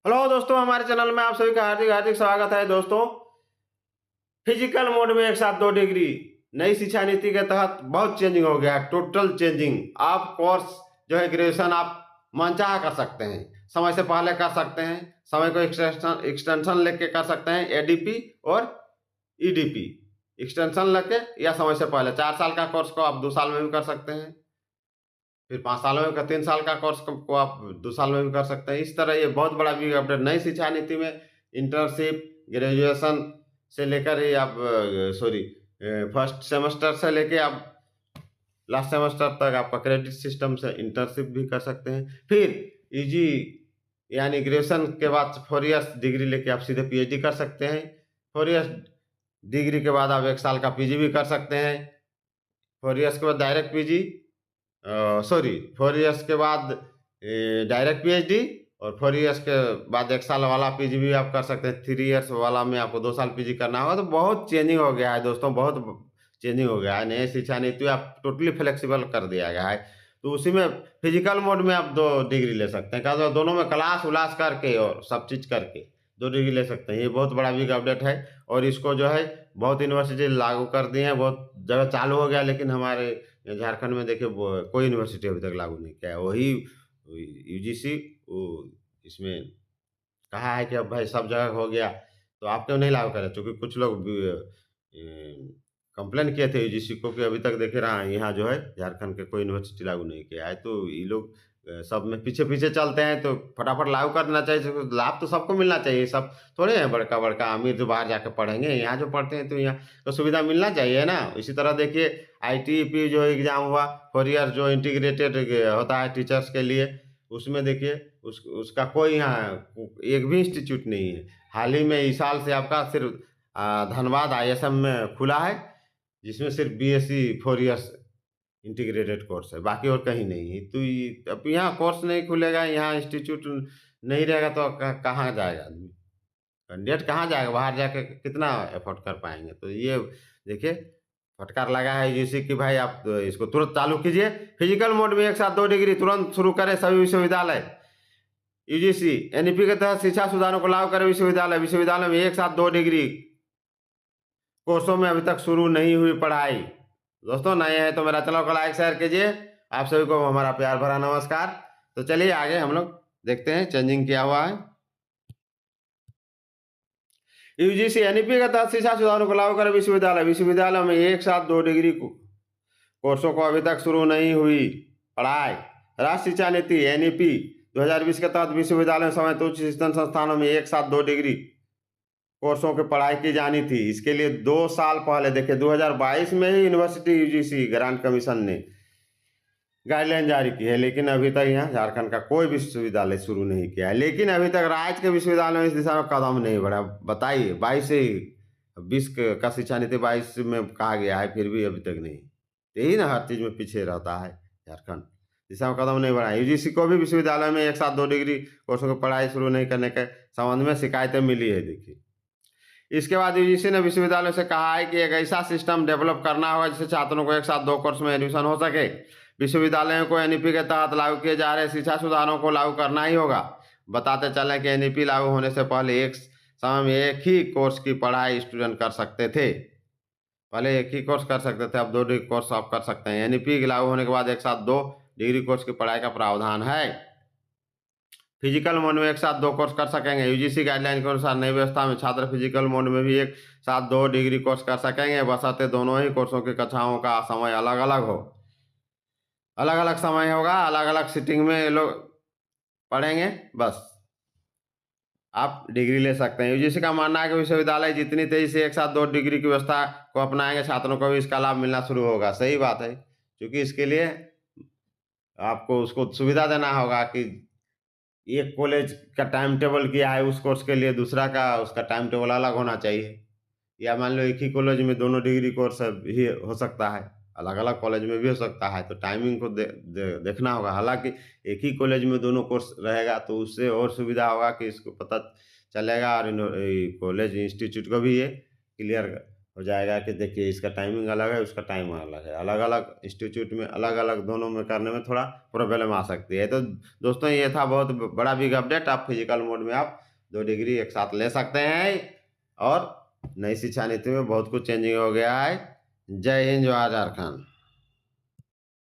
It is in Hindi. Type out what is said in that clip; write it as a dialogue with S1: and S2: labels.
S1: हेलो दोस्तों, हमारे चैनल में आप सभी का हार्दिक हार्दिक स्वागत है। दोस्तों, फिजिकल मोड में एक साथ 2 डिग्री नई शिक्षा नीति के तहत बहुत चेंजिंग हो गया है, टोटल चेंजिंग। आप कोर्स जो है ग्रेजुएशन आप मनचाहा कर सकते हैं, समय से पहले कर सकते हैं, समय को एक्सटेंशन लेके कर सकते हैं, एडीपी और ईडीपी एक्सटेंशन लेके, या समय से पहले 4 साल का कोर्स को आप 2 साल में भी कर सकते हैं, फिर 5 साल में का 3 साल का कोर्स को आप 2 साल में भी कर सकते हैं। इस तरह ये बहुत बड़ा बिग अपडेट नई शिक्षा नीति में इंटर्नशिप, ग्रेजुएशन से लेकर ही आप फर्स्ट सेमेस्टर से लेके आप लास्ट सेमेस्टर तक आपका क्रेडिट सिस्टम से इंटर्नशिप भी कर सकते हैं। फिर ईजी यानी ग्रेजुएशन के बाद 4 इयर्स डिग्री लेके आप सीधे पीएचडी कर सकते हैं। 4 इयर्स डिग्री के बाद आप 1 साल का पीजी भी कर सकते हैं। 4 इयर्स के बाद डायरेक्ट पीजी 4 इयर्स के बाद डायरेक्ट पीएचडी, और 4 इयर्स के बाद 1 साल वाला पीजी भी आप कर सकते हैं। 3 इयर्स वाला में आपको 2 साल पीजी करना होगा। तो बहुत चेंजिंग हो गया है दोस्तों, बहुत चेंजिंग हो गया है। नए शिक्षा नीति आप टोटली फ्लेक्सिबल कर दिया गया है। तो उसी में फिजिकल मोड में आप 2 डिग्री ले सकते हैं, क्या दोनों में क्लास उलास करके और सब चीज़ करके 2 डिग्री ले सकते हैं। ये बहुत बड़ा बिग अपडेट है, और इसको जो है बहुत यूनिवर्सिटी लागू कर दी हैं, बहुत जगह चालू हो गया। लेकिन हमारे झारखंड में देखिए वो कोई यूनिवर्सिटी अभी तक लागू नहीं किया है। वही यूजीसी वो इसमें कहा है कि अब भाई सब जगह हो गया, तो आप क्यों नहीं लागू करें? चूँकि कुछ लोग कंप्लेन किए थे यूजीसी को कि अभी तक देखे रहा यहाँ जो है झारखंड के कोई यूनिवर्सिटी लागू नहीं किया है। तो ये लोग सब में पीछे-पीछे चलते हैं, तो फटाफट लागू कर देना चाहिए। तो लाभ तो सबको मिलना चाहिए, सब थोड़े हैं बड़का-बड़का अमीर जो बाहर जाके पढ़ेंगे, यहाँ जो पढ़ते हैं तो यहाँ तो सुविधा मिलना चाहिए ना। इसी तरह देखिए आईटीईपी जो एग्ज़ाम हुआ, 4 ईयर जो इंटीग्रेटेड होता है टीचर्स के लिए, उसमें देखिए उसका कोई यहाँ एक भी इंस्टीट्यूट नहीं है। हाल ही में इस साल से आपका सिर्फ धनबाद आईएसएम में खुला है, जिसमें सिर्फ बीएससी 4 इयर्स इंटीग्रेटेड कोर्स है, बाकी और कहीं नहीं है। तो ये अब यहाँ कोर्स नहीं खुलेगा, यहाँ इंस्टीट्यूट नहीं रहेगा, तो कहाँ जाएगा आदमी? कैंडिडेट कहाँ जाएगा? बाहर जाके कितना एफोर्ड कर पाएँगे? तो ये देखिए फटकार लगा है यूजीसी कि भाई आप इसको तुरंत चालू कीजिए। फिजिकल मोड में एक साथ 2 डिग्री तुरंत शुरू करें सभी विश्वविद्यालय। यूजीसी एनईपी के तहत शिक्षा सुधारों को लागू करें विश्वविद्यालय। विश्वविद्यालय में एक साथ 2 डिग्री कोर्सों में अभी तक शुरू नहीं हुई पढ़ाई। दोस्तों, नए हैं तो मेरा चैनल को लाइक शेयर कीजिए। आप सभी को हमारा प्यार भरा नमस्कार। तो चलिए आगे हम लोग देखते हैं चेंजिंग क्या हुआ है। यूजीसी एनईपी के तहत शिक्षा सुधारों को लागू करें विश्वविद्यालय। विश्वविद्यालय में एक साथ 2 डिग्री कोर्सों को अभी तक शुरू नहीं हुई पढ़ाई। राष्ट्रीय शिक्षा नीति एनईपी 2020 के तहत विश्वविद्यालय समेत उच्च शिक्षण संस्थानों में एक साथ 2 डिग्री कोर्सों की पढ़ाई की जानी थी। इसके लिए 2 साल पहले देखिए 2022 में ही यूनिवर्सिटी यूजीसी ग्रांट कमीशन ने गाइडलाइन जारी की है, लेकिन अभी तक यहाँ झारखंड का कोई विश्वविद्यालय शुरू नहीं किया है। लेकिन अभी तक राज्य के विश्वविद्यालयों में इस दिशा में कदम नहीं बढ़ा। बताइए, 22 से 20 का शिक्षा नीति 22 में कहा गया है, फिर भी अभी तक नहीं। यही ना हर चीज़ में पीछे रहता है झारखंड, दिशा में कदम नहीं बढ़ा। यूजीसी को भी विश्वविद्यालय में एक साथ 2 डिग्री कोर्सों की पढ़ाई शुरू नहीं करने के संबंध में शिकायतें मिली है। देखिए, इसके बाद यूजीसी ने विश्वविद्यालय से कहा है कि एक ऐसा सिस्टम डेवलप करना होगा जिससे छात्रों को एक साथ 2 कोर्स में एडमिशन हो सके। विश्वविद्यालयों को एनईपी के तहत लागू किए जा रहे शिक्षा सुधारों को लागू करना ही होगा। बताते चलें कि एनईपी लागू होने से पहले एक समय में एक ही कोर्स की पढ़ाई स्टूडेंट कर सकते थे। पहले एक ही कोर्स कर सकते थे, अब 2 डिग्री कोर्स आप कर सकते हैं। एनईपी लागू होने के बाद एक साथ 2 डिग्री कोर्स की पढ़ाई का प्रावधान है। फिजिकल मोड में एक साथ 2 कोर्स कर सकेंगे। यूजीसी गाइडलाइन के अनुसार नई व्यवस्था में छात्र फिजिकल मोड में भी एक साथ 2 डिग्री कोर्स कर सकेंगे, बशर्ते दोनों ही कोर्सों की कक्षाओं का समय अलग-अलग हो। अलग-अलग समय होगा, अलग-अलग सीटिंग में ये लोग पढ़ेंगे, बस आप डिग्री ले सकते हैं। यूजीसी का मानना है कि विश्वविद्यालय जितनी तेजी से एक साथ 2 डिग्री की व्यवस्था को अपनाएंगे, छात्रों को भी इसका लाभ मिलना शुरू होगा। सही बात है, क्योंकि इसके लिए आपको उसको सुविधा देना होगा कि एक कॉलेज का टाइम टेबल किया है, उस कोर्स के लिए दूसरा का उसका टाइम टेबल अलग होना चाहिए। या मान लो एक ही कॉलेज में दोनों डिग्री कोर्स भी हो सकता है, अलग-अलग कॉलेज में भी हो सकता है, तो टाइमिंग को देखना होगा। हालाँकि एक ही कॉलेज में दोनों कोर्स रहेगा तो उससे और सुविधा होगा कि इसको पता चलेगा, और कॉलेज इंस्टीट्यूट को भी ये क्लियर हो जाएगा कि देखिए इसका टाइमिंग अलग है, उसका टाइम अलग है, अलग अलग इंस्टीट्यूट में अलग अलग दोनों में करने में थोड़ा प्रॉब्लम आ सकती है। तो दोस्तों ये था बहुत बड़ा बिग अपडेट। आप फिजिकल मोड में आप 2 डिग्री एक साथ ले सकते हैं और नई शिक्षा नीति में बहुत कुछ चेंजिंग हो गया है। जय हिंद, जय झारखंड।